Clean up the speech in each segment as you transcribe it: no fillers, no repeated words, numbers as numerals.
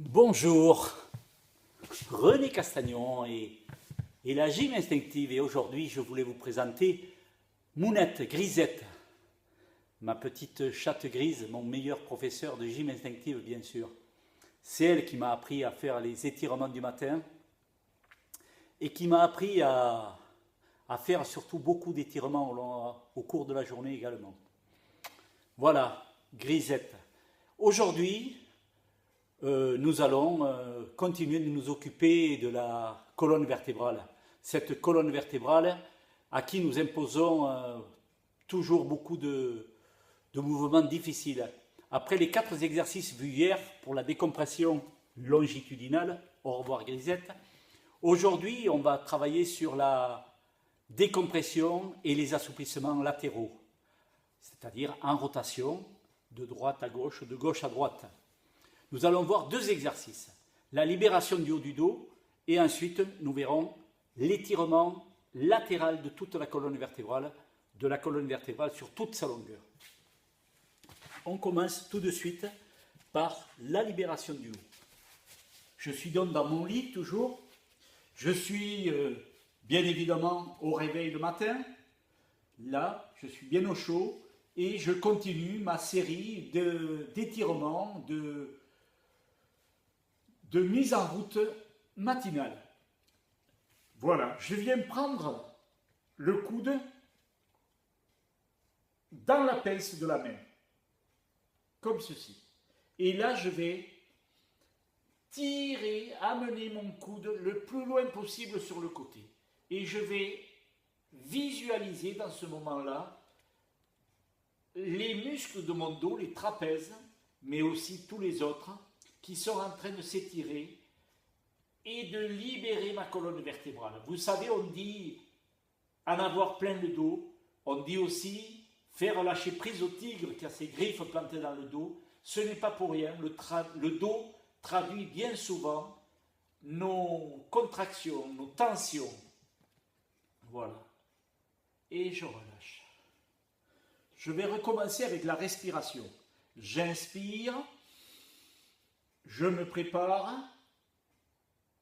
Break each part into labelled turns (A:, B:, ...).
A: Bonjour, René Castagnon et la gym instinctive. Et aujourd'hui, je voulais vous présenter Mounette, Grisette, ma petite chatte grise, mon meilleur professeur de gym instinctive, bien sûr. C'est elle qui m'a appris à faire les étirements du matin et qui m'a appris à faire surtout beaucoup d'étirements au cours de la journée également. Voilà, Grisette. Aujourd'hui, nous allons continuer de nous occuper de la colonne vertébrale. Cette colonne vertébrale à qui nous imposons toujours beaucoup de mouvements difficiles. Après les 4 exercices vus hier pour la décompression longitudinale, au revoir Grisette, aujourd'hui on va travailler sur la décompression et les assouplissements latéraux, c'est-à-dire en rotation, de droite à gauche, de gauche à droite. Nous allons voir 2 exercices, la libération du haut du dos et ensuite nous verrons l'étirement latéral de toute la colonne vertébrale, de la colonne vertébrale sur toute sa longueur. On commence tout de suite par la libération du haut. Je suis donc dans mon lit toujours, je suis bien évidemment au réveil le matin, là je suis bien au chaud et je continue ma série d'étirements, de mise en route matinale. Voilà, je viens prendre le coude dans la pince de la main, comme ceci. Et là, je vais tirer, amener mon coude le plus loin possible sur le côté. Et je vais visualiser dans ce moment-là les muscles de mon dos, les trapèzes, mais aussi tous les autres, qui sont en train de s'étirer et de libérer ma colonne vertébrale. Vous savez, on dit en avoir plein le dos, on dit aussi faire lâcher prise au tigre qui a ses griffes plantées dans le dos. Ce n'est pas pour rien, le dos traduit bien souvent nos contractions, nos tensions. Voilà. Et je relâche. Je vais recommencer avec la respiration. J'inspire. Je me prépare,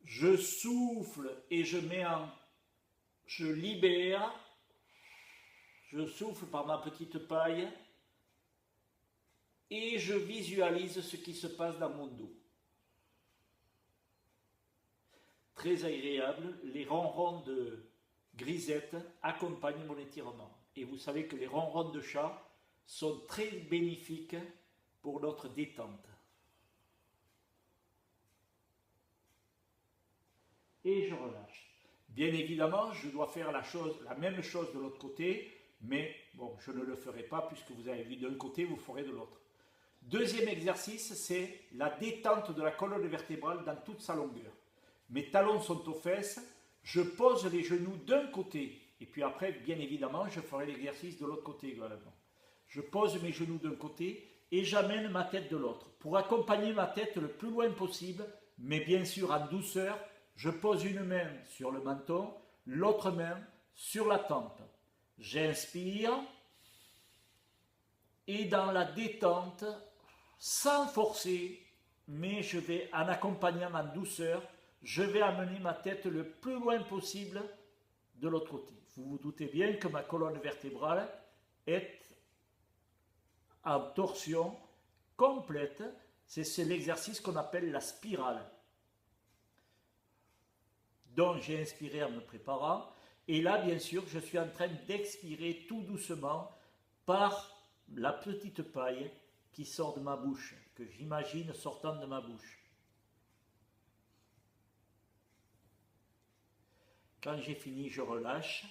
A: je souffle et je libère, je souffle par ma petite paille et je visualise ce qui se passe dans mon dos. Très agréable, les ronrons de Grisette accompagnent mon étirement. Et vous savez que les ronrons de chat sont très bénéfiques pour notre détente. Et je relâche. Bien évidemment, je dois faire la même chose de l'autre côté, mais bon, je ne le ferai pas puisque vous avez vu d'un côté, vous ferez de l'autre. Deuxième exercice, c'est la détente de la colonne vertébrale dans toute sa longueur. Mes talons sont aux fesses, je pose les genoux d'un côté, et puis après, bien évidemment, je ferai l'exercice de l'autre côté également. Je pose mes genoux d'un côté et j'amène ma tête de l'autre. Pour accompagner ma tête le plus loin possible, mais bien sûr en douceur, je pose une main sur le menton, l'autre main sur la tempe. J'inspire et dans la détente, sans forcer, mais je vais, en accompagnant en douceur, je vais amener ma tête le plus loin possible de l'autre côté. Vous vous doutez bien que ma colonne vertébrale est en torsion complète. C'est l'exercice qu'on appelle la spirale. Donc j'ai inspiré en me préparant et là bien sûr je suis en train d'expirer tout doucement par la petite paille qui sort de ma bouche, que j'imagine sortant de ma bouche. Quand j'ai fini, je relâche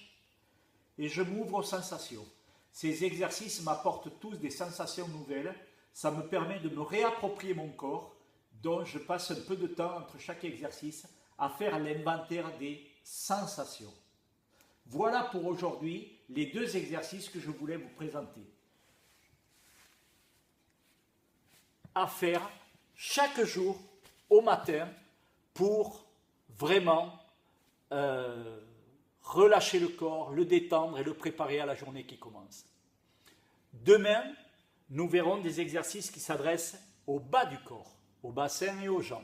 A: et je m'ouvre aux sensations. Ces exercices m'apportent tous des sensations nouvelles, ça me permet de me réapproprier mon corps, donc je passe un peu de temps entre chaque exercice à faire l'inventaire des sensations. Voilà pour aujourd'hui les 2 exercices que je voulais vous présenter. À faire chaque jour au matin pour vraiment relâcher le corps, le détendre et le préparer à la journée qui commence. Demain, nous verrons des exercices qui s'adressent au bas du corps. au bassin et aux jambes.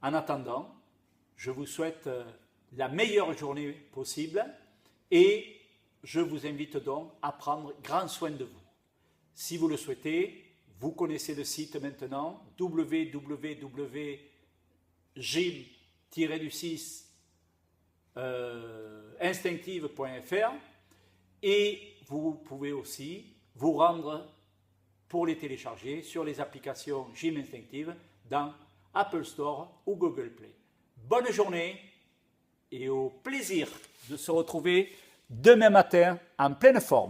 A: En attendant, je vous souhaite la meilleure journée possible et je vous invite donc à prendre grand soin de vous. Si vous le souhaitez, vous connaissez le site maintenant www.gym-instinctive.fr et vous pouvez aussi vous rendre pour les télécharger sur les applications Gym Instinctive dans Apple Store ou Google Play. Bonne journée et au plaisir de se retrouver demain matin en pleine forme.